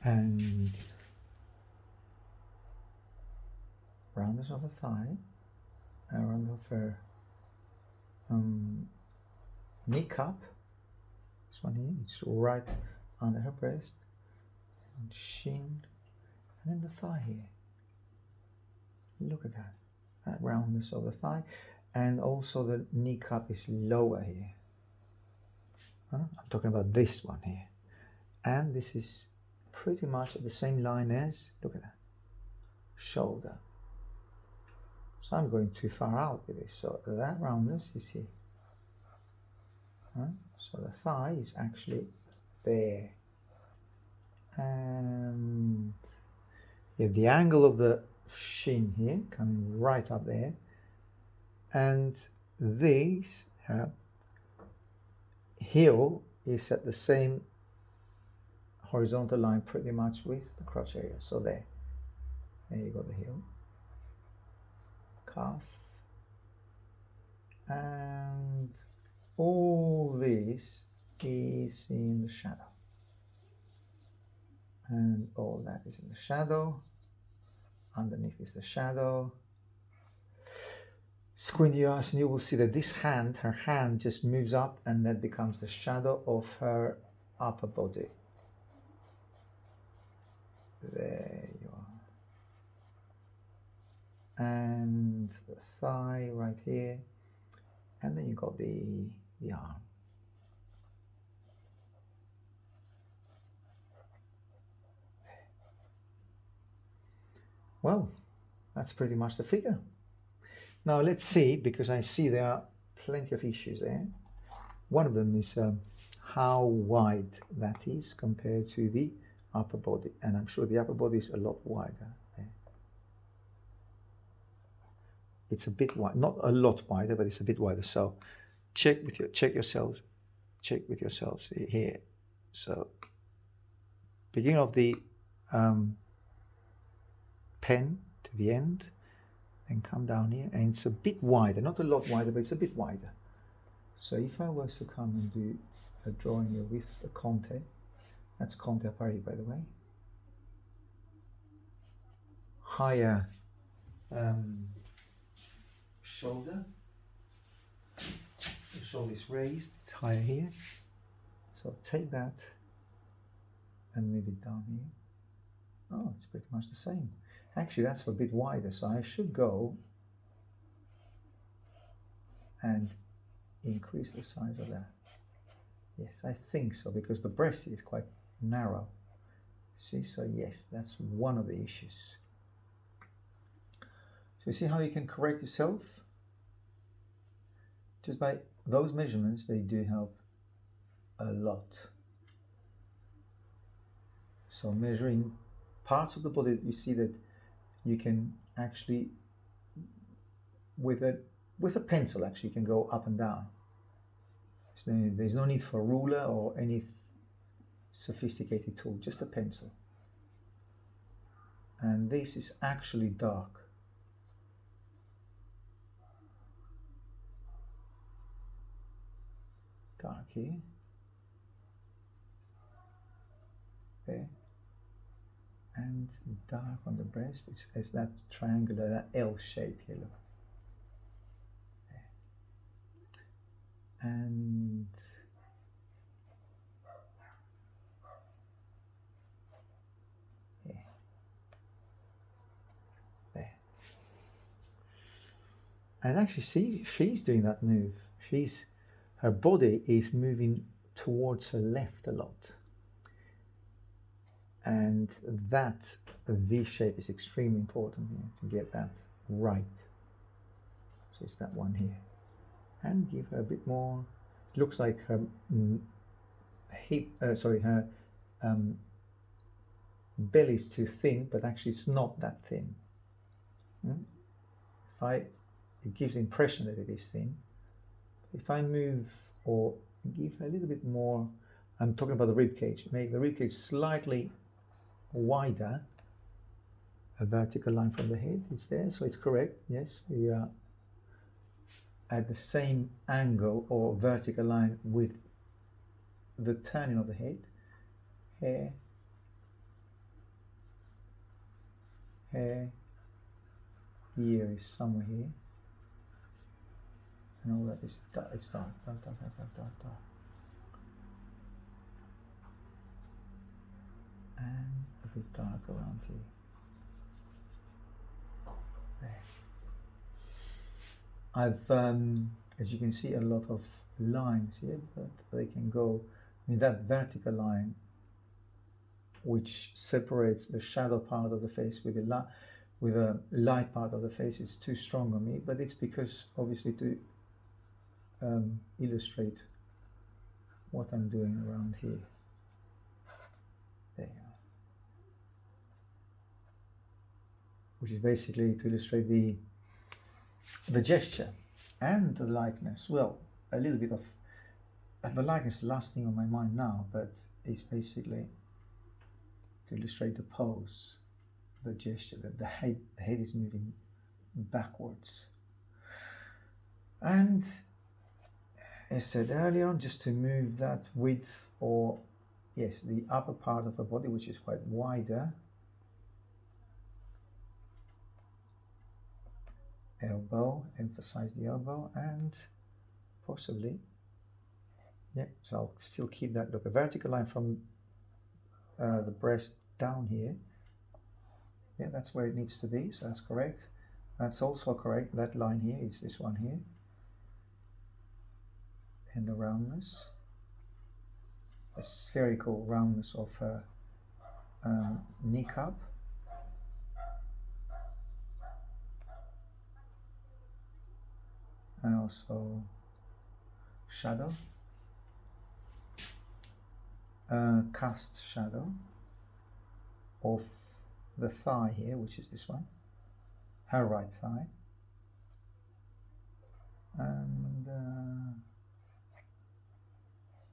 And roundness of her thigh, around of her knee cup. This one here, it's right under her breast, and shin, and then the thigh here. Look at that roundness of the thigh, and also the knee cup is lower here. I'm talking about this one here, and this is pretty much at the same line as, look at that, shoulder. So I'm going too far out with this, so that roundness is here. So the thigh is actually there, and you have the angle of the shin here coming right up there, and this heel is at the same horizontal line pretty much with the crotch area. So there you got the heel, calf, and all this is in the shadow, and all that is in the shadow. Underneath is the shadow. Squint your eyes and you will see that this hand, her hand, just moves up, and that becomes the shadow of her upper body. There you are. And the thigh right here, and then you got the arm. Well, that's pretty much the figure. Now let's see, because I see there are plenty of issues there. One of them is how wide that is compared to the upper body, and I'm sure the upper body is a lot wider. It's a bit wide, not a lot wider, but it's a bit wider. So check with yourselves here. So beginning of the pen to the end, and come down here, and it's a bit wider, not a lot wider, but it's a bit wider. So if I was to come and do a drawing here with the Conte, that's Conte a Paris, by the way, higher shoulder, the shoulder is raised, it's higher here, so take that and move it down here. Oh, it's pretty much the same. Actually, that's a bit wider, so I should go and increase the size of that. Yes, I think so, because the breast is quite narrow. See, so yes, that's one of the issues. So you see how you can correct yourself? Just by those measurements, they do help a lot. So measuring parts of the body, you see that you can actually, with a pencil, actually, you can go up and down. So there's no need for a ruler or any sophisticated tool, just a pencil. And this is actually dark. Dark here. There. And dark on the breast. It's that triangular, that L shape here, look. There. And yeah. There. And actually she's doing that move. Her body is moving towards her left a lot. And that V shape is extremely important here to get that right. So it's that one here. And give her a bit more. It looks like her her belly is too thin, but actually it's not that thin. It gives the impression that it is thin. If I move or give her a little bit more, I'm talking about the rib cage, make the rib cage slightly wider, a vertical line from the head is there, so it's correct. Yes, we are at the same angle or vertical line with the turning of the head, hair, hair, ear is somewhere here, and all that is dark. It's dark, dark, dark, dark, dark, dark, dark. And a bit dark around here. There. I've, as you can see, a lot of lines here, but they can go. I mean, that vertical line, which separates the shadow part of the face with a light part of the face, is too strong on me. But it's because, obviously, to illustrate what I'm doing around here. There you are. Which is basically to illustrate the gesture and the likeness. Well, a little bit of the likeness is the last thing on my mind now, but it's basically to illustrate the pose, the gesture, that the head is moving backwards. And as said earlier on, just to move that width, or yes, the upper part of the body, which is quite wider. Elbow, emphasize the elbow, and possibly, yeah, so I'll still keep that, look, a vertical line from the breast down here. Yeah, that's where it needs to be, so that's correct. That's also correct. That line here is this one here. And the roundness, a spherical roundness of her kneecap. And also shadow, cast shadow of the thigh here, which is this one, her right thigh, and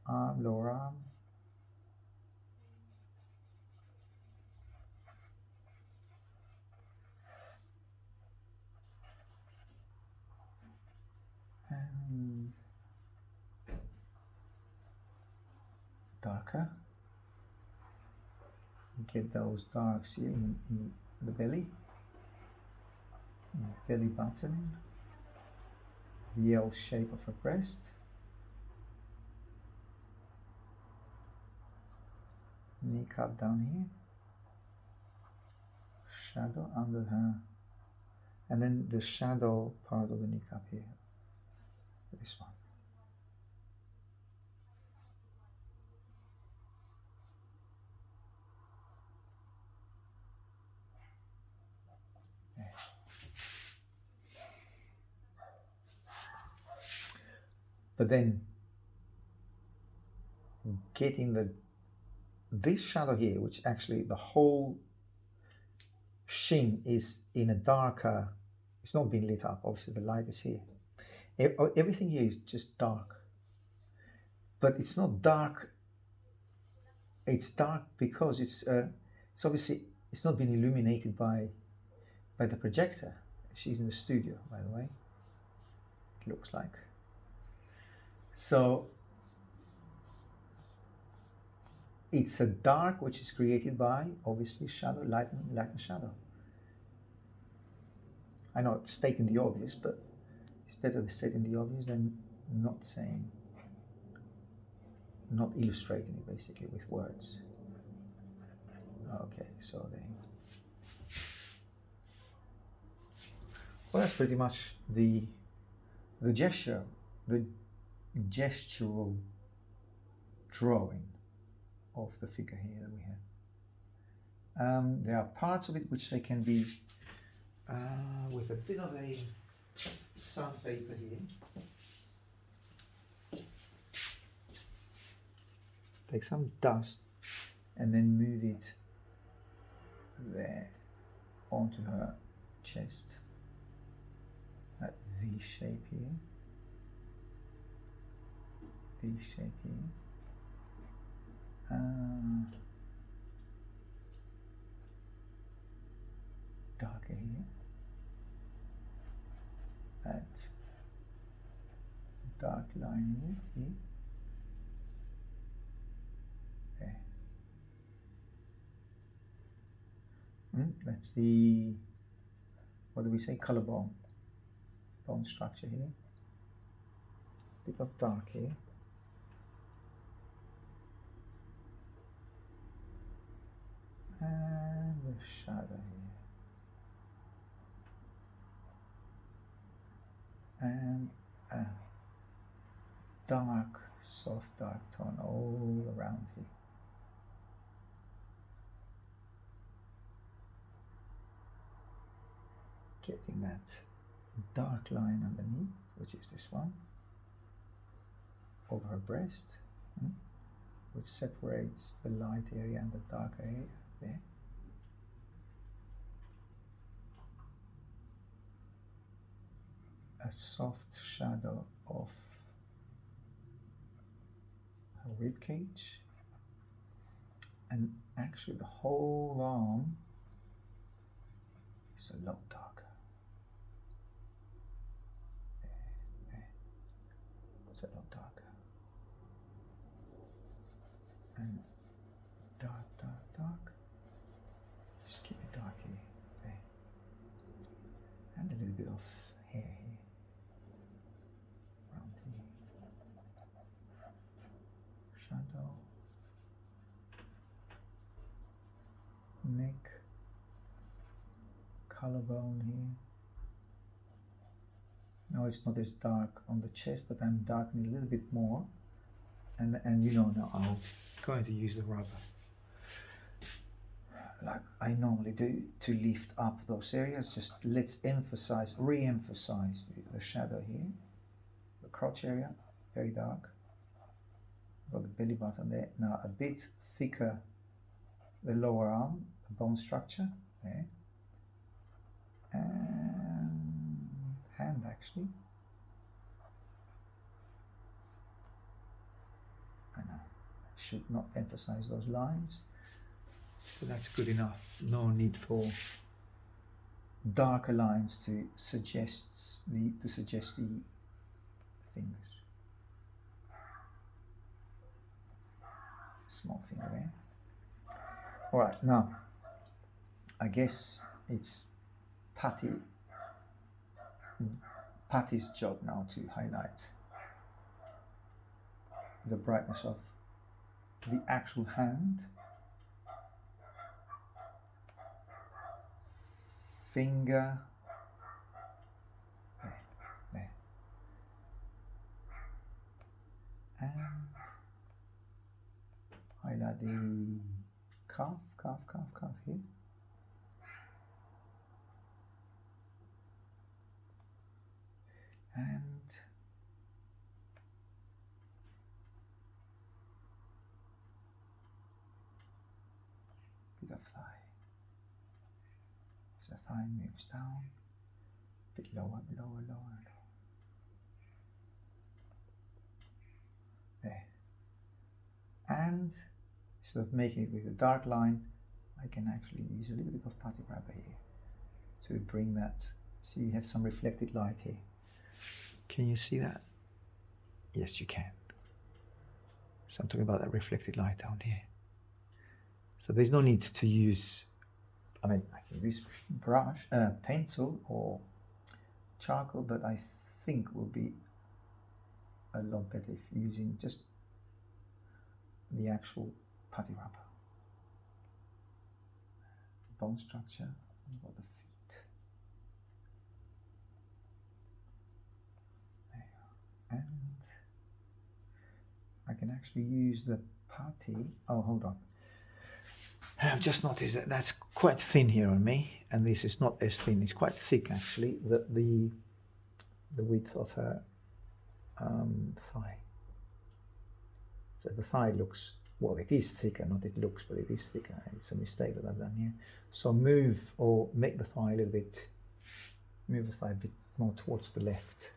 arm, lower arm, and darker. Get those darks here in the belly, belly button, the L shape of her breast, kneecap down here, shadow under her, and then the shadow part of the kneecap here, this one. But then getting this shadow here, which actually the whole shin is in a darker, it's not being lit up, obviously the light is here. Everything here is just dark, but it's not dark, it's dark because it's obviously, it's not been illuminated by the projector. She's in the studio, by the way, it looks like. So it's a dark which is created by, obviously, shadow, light and shadow. I know it's stating the obvious, but it's better to state in the obvious than not illustrating it basically with words. Okay, so then, well, that's pretty much the gesture, the gestural drawing of the figure here that we have. There are parts of it which they can be with a bit of a sandpaper here. Take some dust and then move it there onto her chest. That V shape here. V shape here. Darker here. That dark line here. There. That's the, what do we say, collarbone, bone structure here. Bit of dark here. And the shadow here. And a dark, soft dark tone all around here. Getting that dark line underneath, which is this one, over her breast, which separates the light area and the dark area there. A soft shadow of her rib cage, and actually the whole arm is a lot darker. It's a lot darker. And dark, dark, dark. Just keep it dark here. There. And a little bit of hair here. Around here. Shadow. Neck. Collarbone here. No, it's not as dark on the chest, but I'm darkening a little bit more. And you know now I'm going to use the rubber like I normally do to lift up those areas. Just let's emphasize, re-emphasize the shadow here. The crotch area, very dark. Got the belly button there. Now a bit thicker the lower arm, the bone structure there. And hand actually. I know, I should not emphasize those lines, but that's good enough. No need for darker lines to suggest the fingers. Small finger there. All right, now I guess it's Patty's job now to highlight the brightness of the actual hand, finger, there, and highlight the calf here. And bit of thigh. So the thigh moves down, a bit lower. There. And instead of making it with a dark line, I can actually use a little bit of putty rubber here to bring that. See, you have some reflected light here. Can you see that? Yes, you can. So I'm talking about that reflected light down here. So there's no need to use, I mean, I can use brush, pencil or charcoal, but I think will be a lot better if using just the actual putty rubber. Bone structure, about the feet. There. And I can actually use the putty. Oh, hold on. I've just noticed that that's quite thin here on me, and this is not as thin. It's quite thick actually. The width of her thigh. So the thigh looks, well, it is thicker, not it looks, but it is thicker. It's a mistake that I've done here. So move or make the thigh a little bit, move the thigh a bit more towards the left.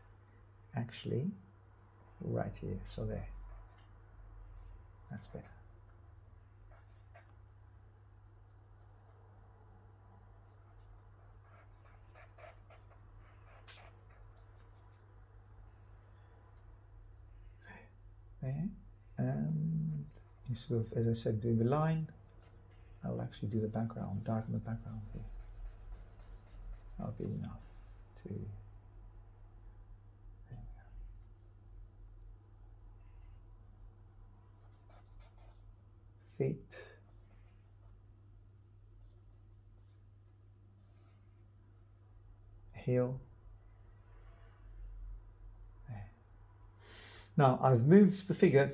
Actually, right here. So there. That's better. There. And instead of, as I said, doing the line, I'll actually do the background, darken the background here. That'll be enough to. Feet. Heel. There. Now I've moved the figure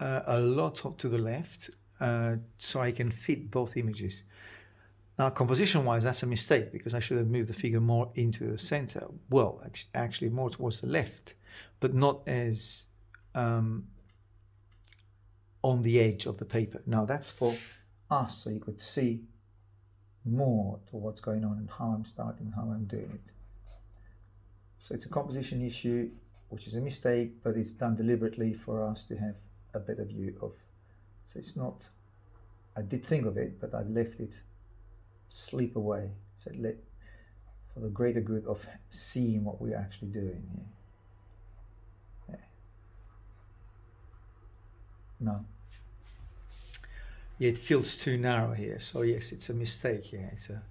a lot to the left so I can fit both images. Now composition wise that's a mistake because I should have moved the figure more into the center. Well, actually more towards the left, but not as on the edge of the paper. Now that's for us so you could see more to what's going on and how I'm starting, how I'm doing it. So it's a composition issue, which is a mistake, but it's done deliberately for us to have a better view of. So it's not, I did think of it, but I've left it slip away. So let, for the greater good of seeing what we're actually doing here. Yeah. No. Yeah, it feels too narrow here. So yes, it's a mistake here. It's a,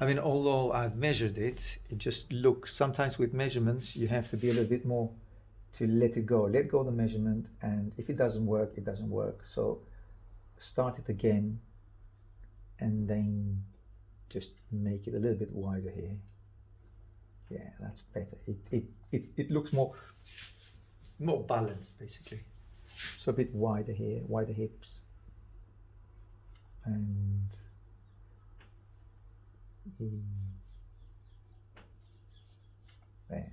I mean, although I've measured it, it just looks, sometimes with measurements, you have to be a little bit more to let it go. Let go of the measurement, and if it doesn't work, it doesn't work. So start it again, and then just make it a little bit wider here. Yeah, that's better. It looks more balanced, basically. So a bit wider here, wider hips. And there.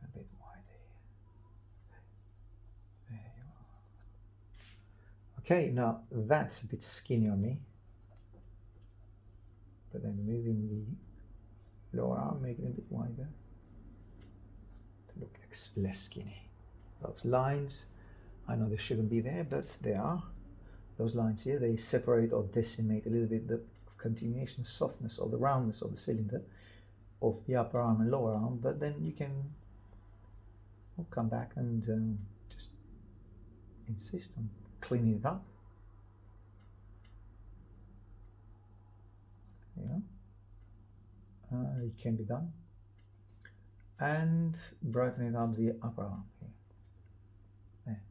A bit wider here. There you are. Okay, now that's a bit skinny on me. But then moving the lower arm, making it a bit wider to look like less skinny. Those lines, I know they shouldn't be there, but they are. Those lines here, they separate or decimate a little bit the continuation softness or the roundness of the cylinder of the upper arm and lower arm, but then you can come back and just insist on cleaning it up. Yeah, it can be done. And brightening up the upper arm here. There.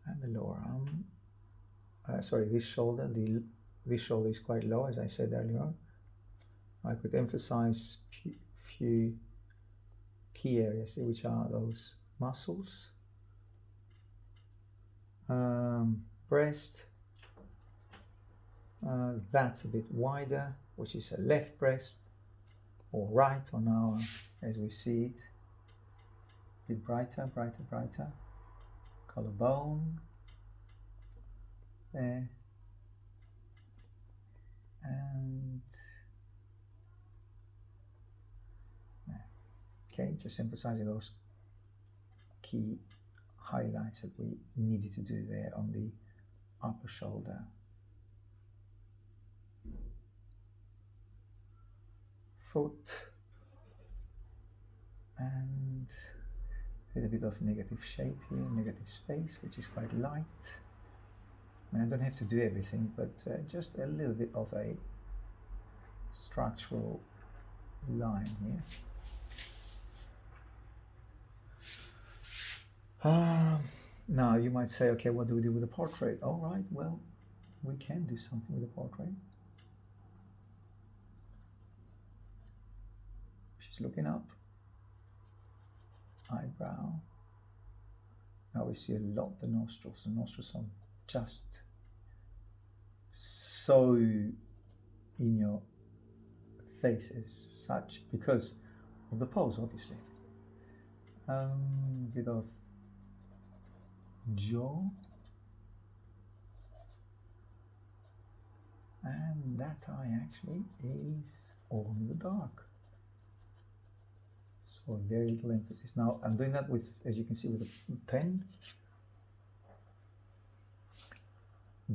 And the lower arm. Sorry, this shoulder. This shoulder is quite low, as I said earlier on. I could emphasize few key areas here, which are those muscles. Breast. That's a bit wider, which is a left breast, or right on our, as we see it. A bit brighter, brighter, brighter. Collarbone. There. And okay, just emphasizing those key highlights that we needed to do there on the upper shoulder. Foot, and a little bit of negative shape here, negative space, which is quite light. I mean, I don't have to do everything, but just a little bit of a structural line here. Now you might say, okay, what do we do with the portrait? All right, well, we can do something with the portrait. She's looking up. Eyebrow. Now we see a lot the nostrils. The nostrils are just so in your face as such because of the pose, obviously. Bit of jaw, and that eye actually is all in the dark, so very little emphasis. Now I'm doing that with, as you can see, with a pen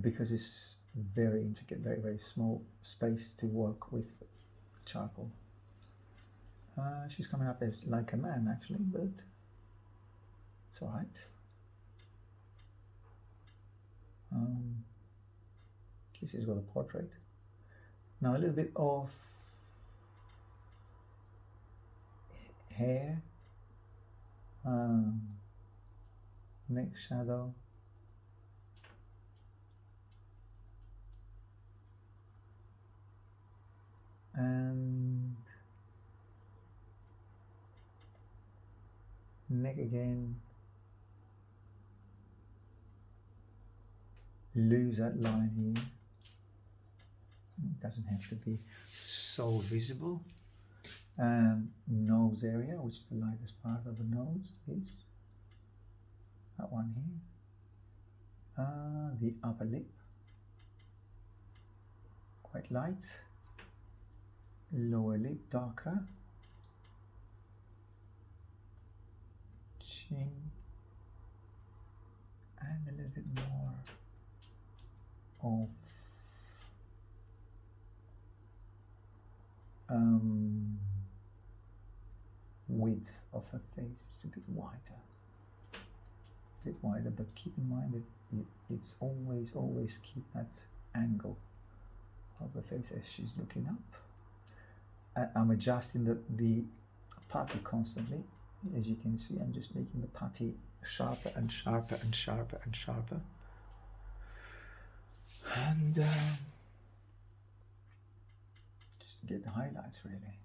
because it's very intricate, very small space to work with charcoal. She's coming up as like a man actually, but it's all right. Kissy's got a portrait. Now a little bit of hair, neck shadow, and neck again. Lose that line here. It doesn't have to be so visible. Nose area, which is the lightest part of the nose, is that one here. The upper lip, quite light. Lower lip, darker. Chin, and a little bit more of width of her face. It's a bit wider, but keep in mind that it's always keep that angle of the face as she's looking up. I'm adjusting the putty constantly. As you can see, I'm just making the putty sharper and sharper and sharper and sharper. And just to get the highlights really.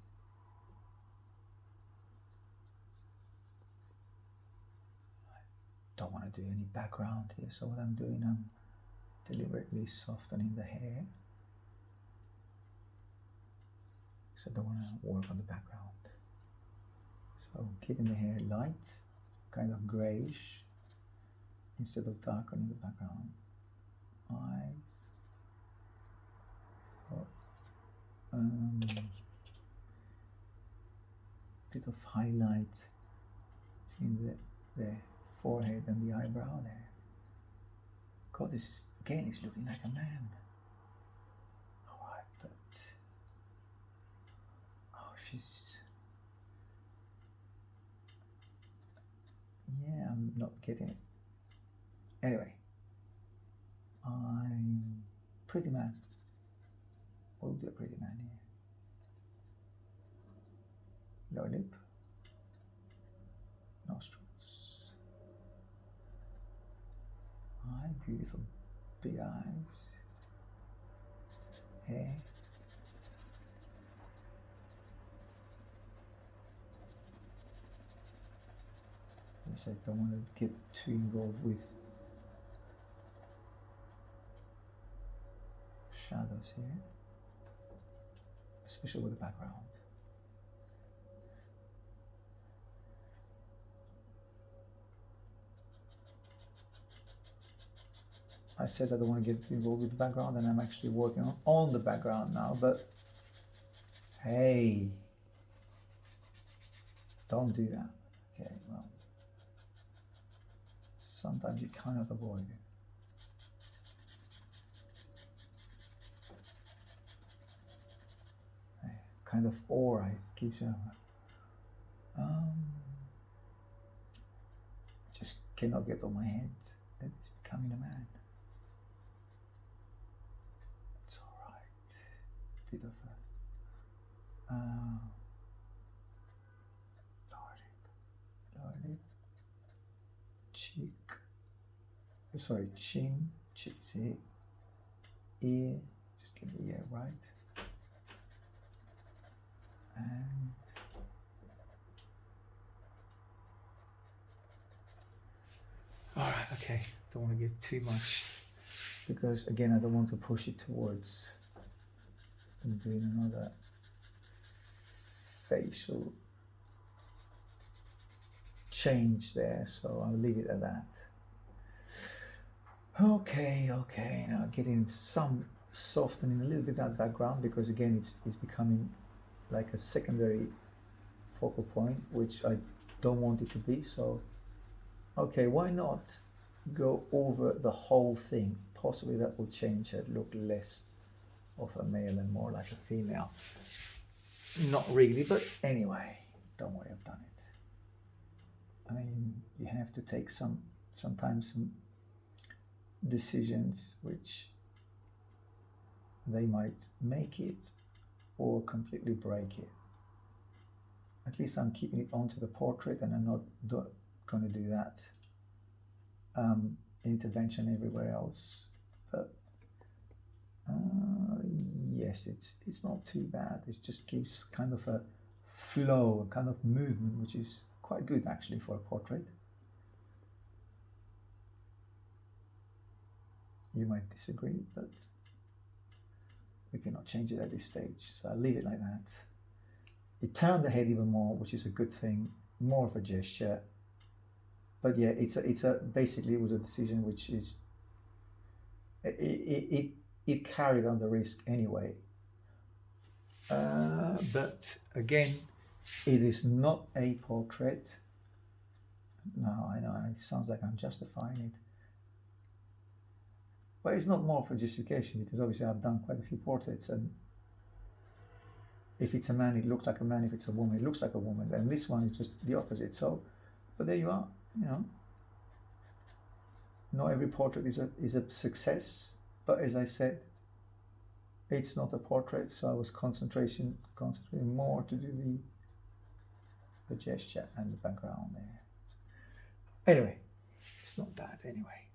Don't want to do any background here, so what I'm doing, I'm deliberately softening the hair. So I don't want to work on the background. So keeping the hair light, kind of grayish, instead of darkening the background. Eyes. Bit of highlight between the forehead and the eyebrow there. God, this again is looking like a man. Alright, but she's, yeah, I'm not getting it. Anyway, I'm pretty man. We'll do a pretty man here. Lower lip, nostrils, eye, beautiful big eyes, hair. As I said, don't want to get too involved with shadows here, especially with the background. I said I don't want to get involved with the background, and I'm actually working on the background now, but hey, don't do that. Okay, well, sometimes you cannot avoid it. Kind of aura it gives you. Just cannot get on my head that it's becoming a man. It's all right. Bit of a lower lip, cheek. Sorry, chin, cheek. See, ear. Just get the ear right. And all right, okay, don't want to get too much, because again I don't want to push it towards doing another facial change there, so I'll leave it at that. Okay, now getting some softening a little bit that background, because again it's becoming like a secondary focal point, which I don't want it to be. So okay, why not go over the whole thing? Possibly that will change it, look less of a male and more like a female. not really, but anyway, don't worry, I've done it. I mean, you have to take sometimes some decisions which they might make it or completely break it. At least I'm keeping it onto the portrait, and I'm not going to do that intervention everywhere else. But yes, it's not too bad. It just gives kind of a flow, a kind of movement, which is quite good actually for a portrait. You might disagree, but we cannot change it at this stage, so I'll leave it like that. It turned the head even more, which is a good thing, more of a gesture. But yeah, it's a basically it was a decision which is it carried on the risk anyway. But again, it is not a portrait. No, I know it sounds like I'm justifying it, but it's not more for justification, because obviously I've done quite a few portraits, and if it's a man, it looks like a man. If it's a woman, it looks like a woman. And this one is just the opposite. So, but there you are. You know, not every portrait is a success. But as I said, it's not a portrait, so I was concentrating more to do the gesture and the background there. Anyway, it's not bad anyway.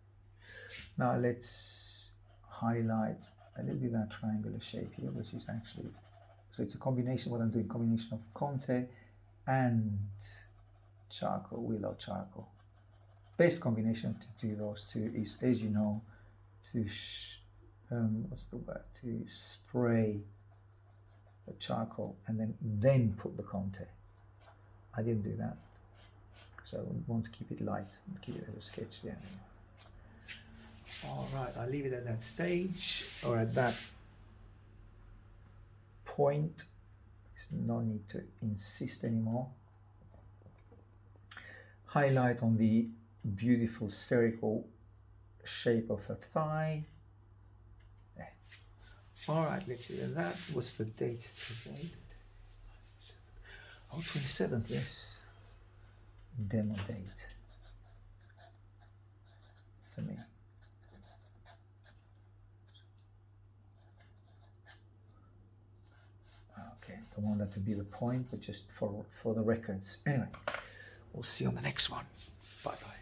Now let's highlight a little bit of that triangular shape here, which is actually, so it's a combination, what I'm doing, combination of Conte and charcoal, willow charcoal. Best combination to do those two is, as you know, to what's the word, to spray the charcoal and then put the Conte. I didn't do that because I want to keep it light and keep it as a sketch. Yeah. All right, I'll leave it at that stage, or at that point. There's no need to insist anymore. Highlight on the beautiful spherical shape of her thigh. There. All right, let's see that. What's the date today? Oh, 27th, yes. Demo date for me. Okay, don't want that to be the point, but just for the records. Anyway, we'll see you on the next one. Bye bye.